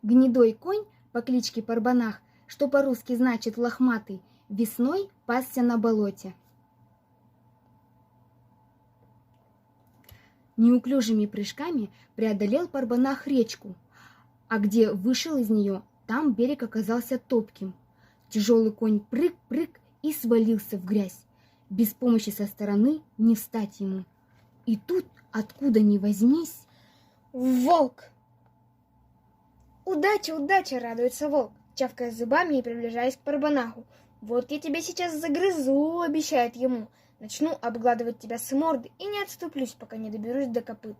Гнедой конь по кличке Парбанах, что по-русски значит лохматый, весной пасся на болоте. Неуклюжими прыжками преодолел Парбанах речку, а где вышел из нее, там берег оказался топким. Тяжелый конь прыг-прыг и свалился в грязь. Без помощи со стороны не встать ему. И тут, откуда ни возьмись, волк! Удача, удача, радуется волк, чавкая зубами и приближаясь к Парбанаху. Вот я тебя сейчас загрызу, обещает ему. Начну обгладывать тебя с морды и не отступлюсь, пока не доберусь до копыт.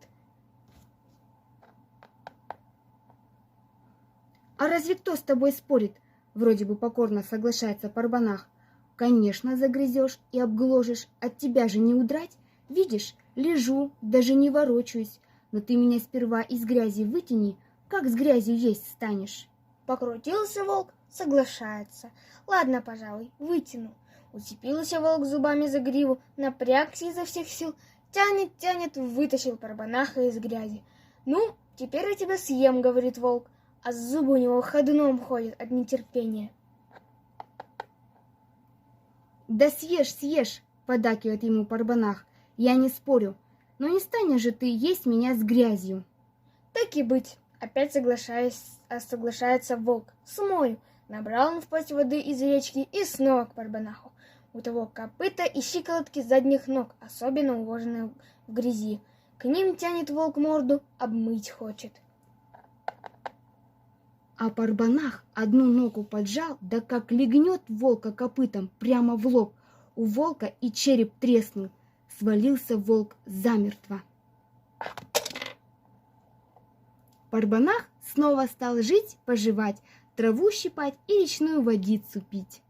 а разве кто с тобой спорит? Вроде бы покорно соглашается Парбанах. Конечно, загрызешь и обгложишь, от тебя же не удрать. Видишь, лежу, даже не ворочаюсь, но ты меня сперва из грязи вытяни, как с грязью есть станешь. Покрутился волк, соглашается. Ладно, пожалуй, вытяну. Уцепился волк зубами за гриву, напрягся изо всех сил, тянет, вытащил Парбанаха из грязи. Ну, теперь я тебя съем, говорит волк, а зубы у него ходуном ходят от нетерпения. Да съешь, поддакивает ему Парбанах, я не спорю, но не станешь же ты есть меня с грязью. Так и быть, опять соглашается волк. Смою. Набрал он в пасть воды из речки и снова к Парбанаху. У того копыта и щиколотки задних ног, особенно уложенные в грязи. К ним тянет волк морду, обмыть хочет. А Парбанах одну ногу поджал, да как легнет волка копытом прямо в лоб. У волка и череп треснул. Свалился волк замертво. Парбанах снова стал жить, поживать, траву щипать и речную водицу пить.